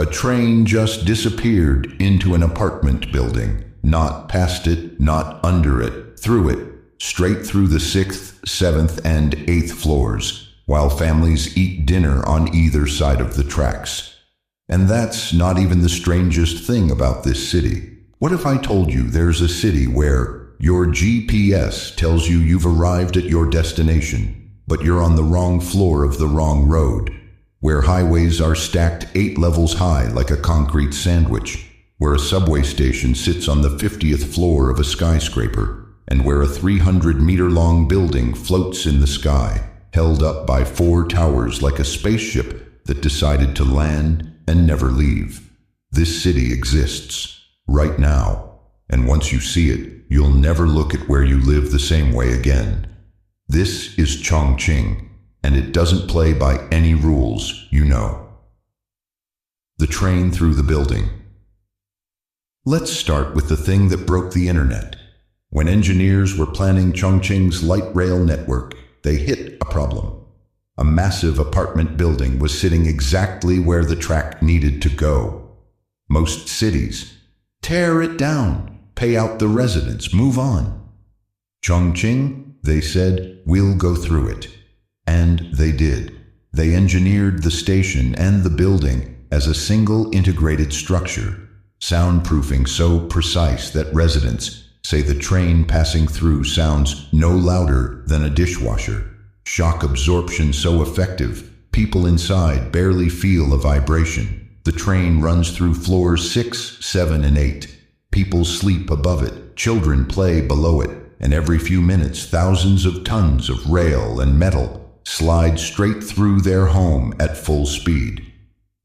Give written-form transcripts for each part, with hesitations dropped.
A train just disappeared into an apartment building. Not past it, not under it, through it, straight through the 6th, 7th, and 8th floors, while families eat dinner on either side of the tracks. And that's not even the strangest thing about this city. What if I told you there's a city where your GPS tells you you've arrived at your destination, but you're on the wrong floor of the wrong road, where highways are stacked 8 levels high like a concrete sandwich, where a subway station sits on the 50th floor of a skyscraper, and where a 300-meter-long building floats in the sky, held up by 4 towers like a spaceship that decided to land and never leave. This city exists, right now, and once you see it, you'll never look at where you live the same way again. This is Chongqing, and it doesn't play by any rules, you know. The train through the building. Let's start with the thing that broke the internet. When engineers were planning Chongqing's light rail network, they hit a problem. A massive apartment building was sitting exactly where the track needed to go. Most cities, tear it down, pay out the residents, move on. Chongqing, they said, we'll go through it. And they did. They engineered the station and the building as a single integrated structure, soundproofing so precise that residents say the train passing through sounds no louder than a dishwasher. Shock absorption so effective, people inside barely feel a vibration. The train runs through floors 6, 7, and 8. People sleep above it, children play below it, and every few minutes thousands of tons of rail and metal slide straight through their home at full speed.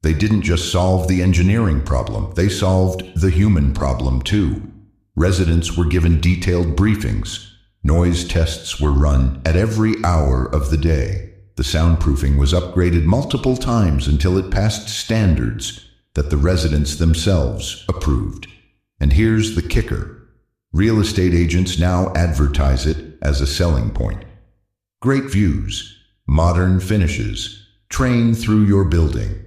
They didn't just solve the engineering problem, they solved the human problem too. Residents were given detailed briefings. Noise tests were run at every hour of the day. The soundproofing was upgraded multiple times until it passed standards that the residents themselves approved. And here's the kicker. Real estate agents now advertise it as a selling point. Great views, modern finishes, train through your building.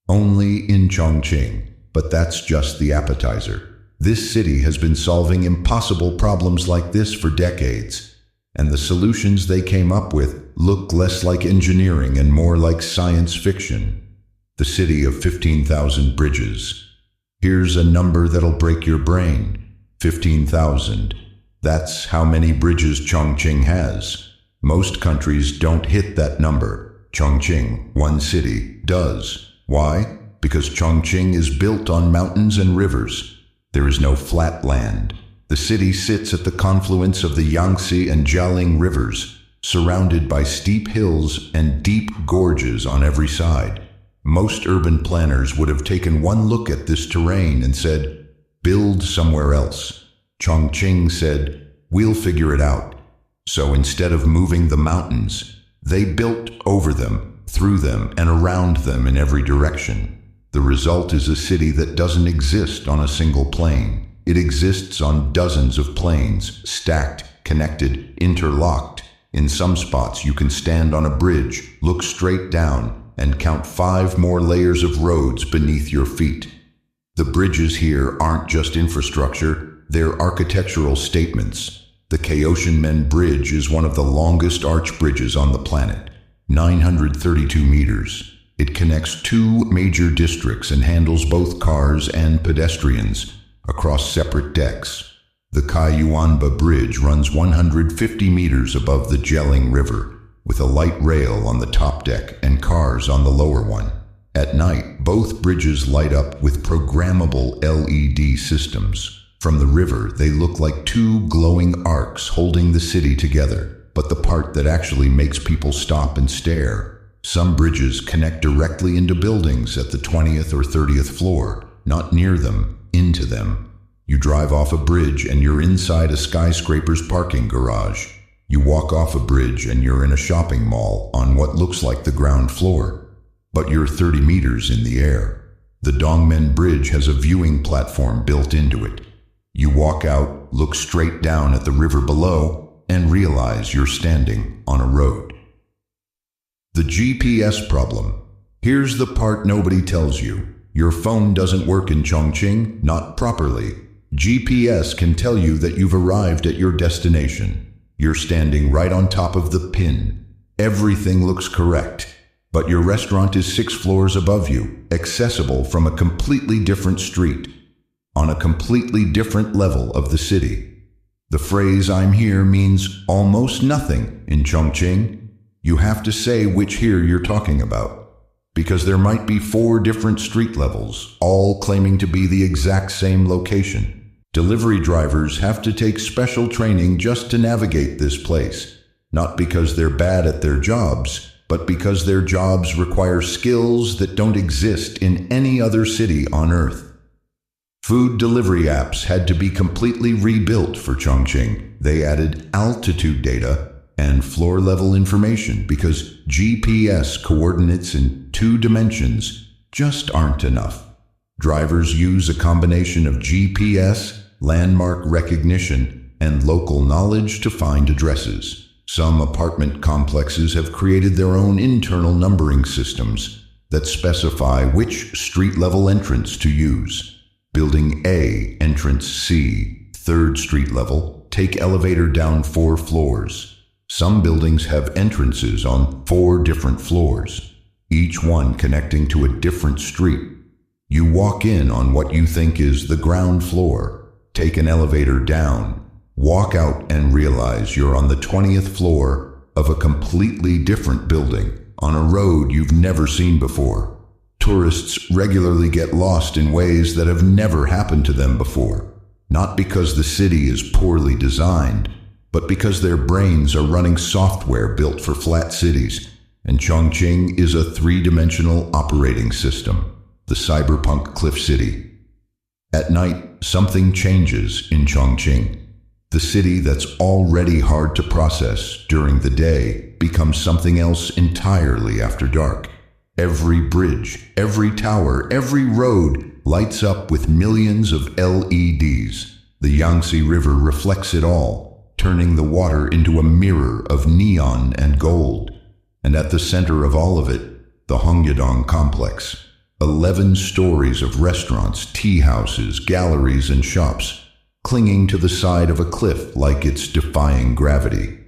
Only in Chongqing, but that's just the appetizer. This city has been solving impossible problems like this for decades, and the solutions they came up with look less like engineering and more like science fiction. The city of 15,000 bridges. Here's a number that'll break your brain. 15,000. That's how many bridges Chongqing has. Most countries don't hit that number. Chongqing, one city, does. Why? Because Chongqing is built on mountains and rivers. There is no flat land. The city sits at the confluence of the Yangtze and Jialing rivers, surrounded by steep hills and deep gorges on every side. Most urban planners would have taken one look at this terrain and said, build somewhere else. Chongqing said, we'll figure it out. So instead of moving the mountains, they built over them, through them, and around them in every direction. The result is a city that doesn't exist on a single plane. It exists on dozens of planes, stacked, connected, interlocked. In some spots you can stand on a bridge, look straight down, and count 5 more layers of roads beneath your feet. The bridges here aren't just infrastructure, they're architectural statements. The Kaohsiunmen Bridge is one of the longest arch bridges on the planet, 932 meters. It connects 2 major districts and handles both cars and pedestrians across separate decks. The Kaiyuanba Bridge runs 150 meters above the Jialing River, with a light rail on the top deck and cars on the lower one. At night, both bridges light up with programmable LED systems. From the river, they look like 2 glowing arcs holding the city together. But the part that actually makes people stop and stare. Some bridges connect directly into buildings at the 20th or 30th floor, not near them, into them. You drive off a bridge and you're inside a skyscraper's parking garage. You walk off a bridge and you're in a shopping mall on what looks like the ground floor. But you're 30 meters in the air. The Dongmen Bridge has a viewing platform built into it. You walk out, look straight down at the river below, and realize you're standing on a road. The GPS problem. Here's the part nobody tells you. Your phone doesn't work in Chongqing, not properly. GPS can tell you that you've arrived at your destination. You're standing right on top of the pin. Everything looks correct, but your restaurant is 6 floors above you, accessible from a completely different street, on a completely different level of the city. The phrase "I'm here" means almost nothing in Chongqing. You have to say which "here" you're talking about, because there might be 4 different street levels, all claiming to be the exact same location. Delivery drivers have to take special training just to navigate this place, not because they're bad at their jobs, but because their jobs require skills that don't exist in any other city on Earth. Food delivery apps had to be completely rebuilt for Chongqing. They added altitude data and floor-level information because GPS coordinates in 2 dimensions just aren't enough. Drivers use a combination of GPS, landmark recognition, and local knowledge to find addresses. Some apartment complexes have created their own internal numbering systems that specify which street-level entrance to use. Building A, entrance C, 3rd street level, take elevator down 4 floors. Some buildings have entrances on 4 different floors, each one connecting to a different street. You walk in on what you think is the ground floor, take an elevator down, walk out and realize you're on the 20th floor of a completely different building on a road you've never seen before. Tourists regularly get lost in ways that have never happened to them before, not because the city is poorly designed, but because their brains are running software built for flat cities, and Chongqing is a 3-dimensional operating system, the cyberpunk cliff city. At night, something changes in Chongqing. The city that's already hard to process during the day becomes something else entirely after dark. Every bridge, every tower, every road lights up with millions of LEDs. The Yangtze River reflects it all, turning the water into a mirror of neon and gold. And at the center of all of it, the Hongyadong complex. 11 stories of restaurants, tea houses, galleries, and shops, clinging to the side of a cliff like it's defying gravity.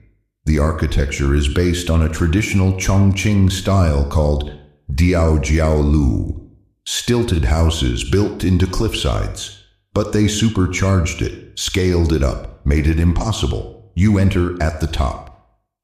The architecture is based on a traditional Chongqing style called Diaojiaolu, stilted houses built into cliffsides, but they supercharged it, scaled it up, made it impossible. You enter at the top.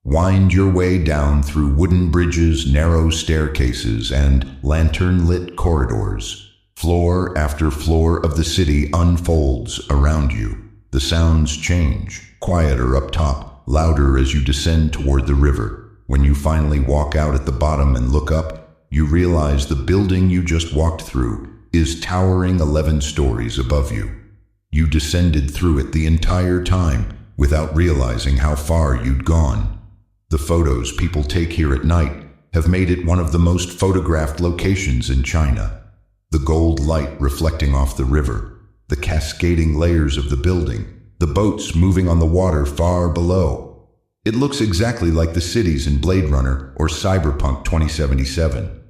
Wind your way down through wooden bridges, narrow staircases, and lantern-lit corridors. Floor after floor of the city unfolds around you. The sounds change, quieter up top, louder as you descend toward the river. When you finally walk out at the bottom and look up, you realize the building you just walked through is towering 11 stories above you. You descended through it the entire time without realizing how far you'd gone. The photos people take here at night have made it one of the most photographed locations in China. The gold light reflecting off the river, the cascading layers of the building, the boats moving on the water far below. It looks exactly like the cities in Blade Runner or Cyberpunk 2077.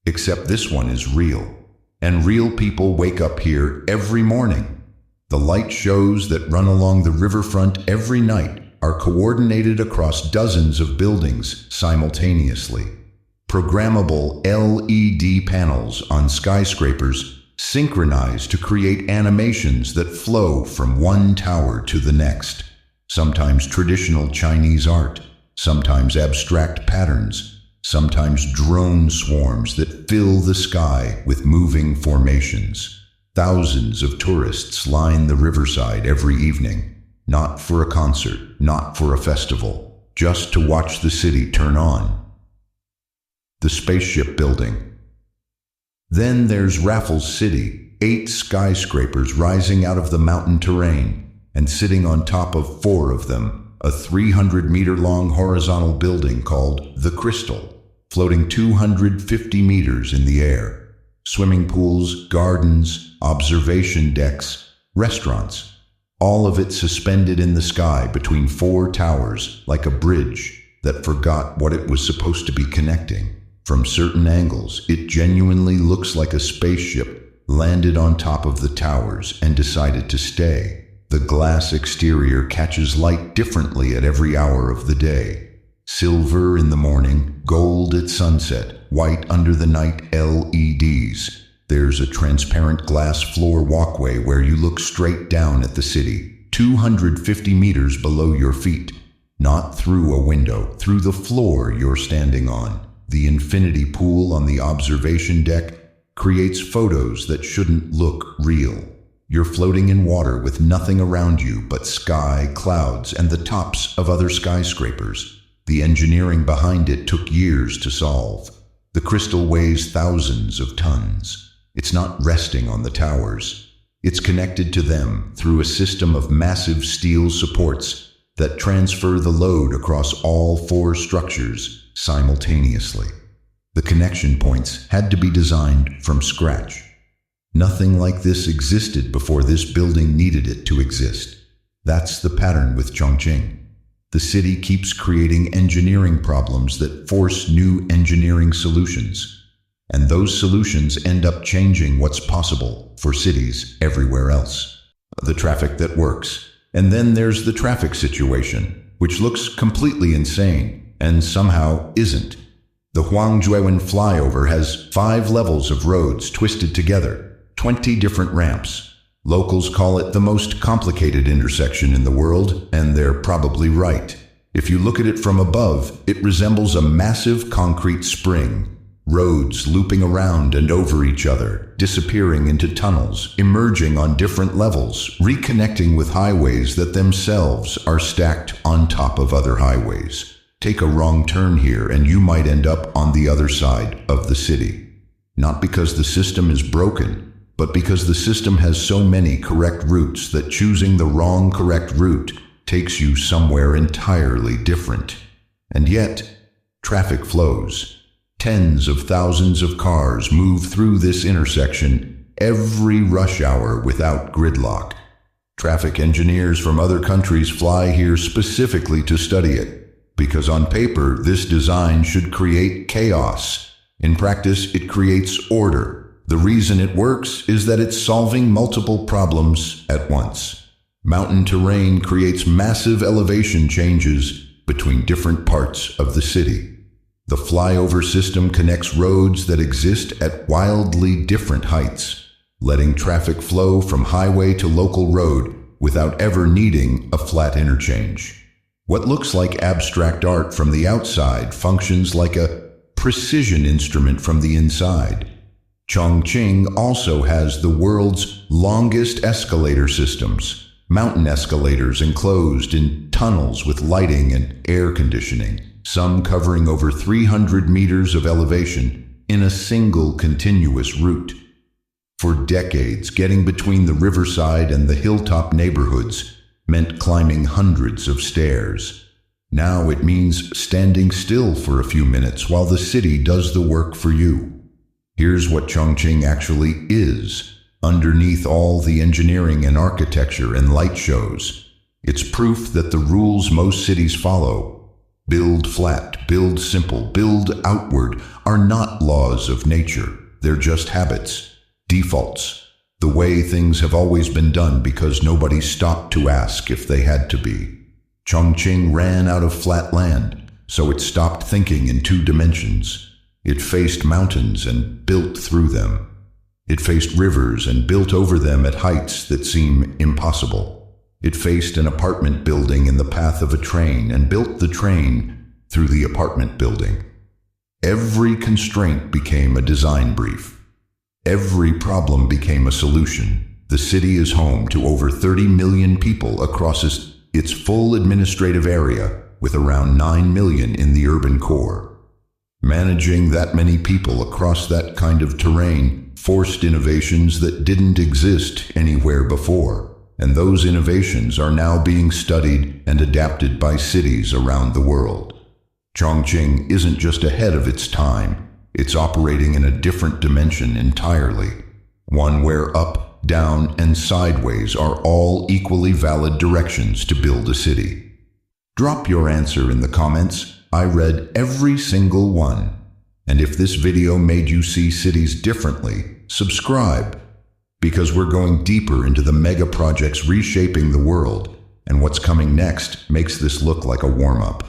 Except this one is real, and real people wake up here every morning. The light shows that run along the riverfront every night are coordinated across dozens of buildings simultaneously. Programmable LED panels on skyscrapers synchronize to create animations that flow from one tower to the next. Sometimes traditional Chinese art, sometimes abstract patterns, sometimes drone swarms that fill the sky with moving formations. Thousands of tourists line the riverside every evening, not for a concert, not for a festival, just to watch the city turn on. The spaceship building. Then there's Raffles City, 8 skyscrapers rising out of the mountain terrain, and sitting on top of 4 of them, a 300-meter-long horizontal building called The Crystal, floating 250 meters in the air. Swimming pools, gardens, observation decks, restaurants, all of it suspended in the sky between 4 towers like a bridge that forgot what it was supposed to be connecting. From certain angles, it genuinely looks like a spaceship landed on top of the towers and decided to stay. The glass exterior catches light differently at every hour of the day. Silver in the morning, gold at sunset, white under the night LEDs. There's a transparent glass floor walkway where you look straight down at the city, 250 meters below your feet. Not through a window, through the floor you're standing on. The infinity pool on the observation deck creates photos that shouldn't look real. You're floating in water with nothing around you but sky, clouds, and the tops of other skyscrapers. The engineering behind it took years to solve. The crystal weighs thousands of tons. It's not resting on the towers. It's connected to them through a system of massive steel supports that transfer the load across all four structures simultaneously. The connection points had to be designed from scratch. Nothing like this existed before this building needed it to exist. That's the pattern with Chongqing. The city keeps creating engineering problems that force new engineering solutions. And those solutions end up changing what's possible for cities everywhere else. The traffic that works. And then there's the traffic situation, which looks completely insane and somehow isn't. The Huangjuewen flyover has 5 levels of roads twisted together, 20 different ramps. Locals call it the most complicated intersection in the world, and they're probably right. If you look at it from above, it resembles a massive concrete spring. Roads looping around and over each other, disappearing into tunnels, emerging on different levels, reconnecting with highways that themselves are stacked on top of other highways. Take a wrong turn here and you might end up on the other side of the city. Not because the system is broken, but because the system has so many correct routes that choosing the wrong correct route takes you somewhere entirely different. And yet, traffic flows. Tens of thousands of cars move through this intersection every rush hour without gridlock. Traffic engineers from other countries fly here specifically to study it, because on paper this design should create chaos. In practice, it creates order. The reason it works is that it's solving multiple problems at once. Mountain terrain creates massive elevation changes between different parts of the city. The flyover system connects roads that exist at wildly different heights, letting traffic flow from highway to local road without ever needing a flat interchange. What looks like abstract art from the outside functions like a precision instrument from the inside. Chongqing also has the world's longest escalator systems, mountain escalators enclosed in tunnels with lighting and air conditioning, some covering over 300 meters of elevation in a single continuous route. For decades, getting between the riverside and the hilltop neighborhoods meant climbing hundreds of stairs. Now it means standing still for a few minutes while the city does the work for you. Here's what Chongqing actually is, underneath all the engineering and architecture and light shows. It's proof that the rules most cities follow, build flat, build simple, build outward, are not laws of nature. They're just habits, defaults, the way things have always been done because nobody stopped to ask if they had to be. Chongqing ran out of flat land, so it stopped thinking in 2 dimensions. It faced mountains and built through them. It faced rivers and built over them at heights that seem impossible. It faced an apartment building in the path of a train and built the train through the apartment building. Every constraint became a design brief. Every problem became a solution. The city is home to over 30 million people across its full administrative area, with around 9 million in the urban core. Managing that many people across that kind of terrain forced innovations that didn't exist anywhere before, and those innovations are now being studied and adapted by cities around the world. Chongqing isn't just ahead of its time, it's operating in a different dimension entirely, one where up, down, and sideways are all equally valid directions to build a city. Drop your answer in the comments. I read every single one. And if this video made you see cities differently, subscribe, because we're going deeper into the mega projects reshaping the world, and what's coming next makes this look like a warm-up.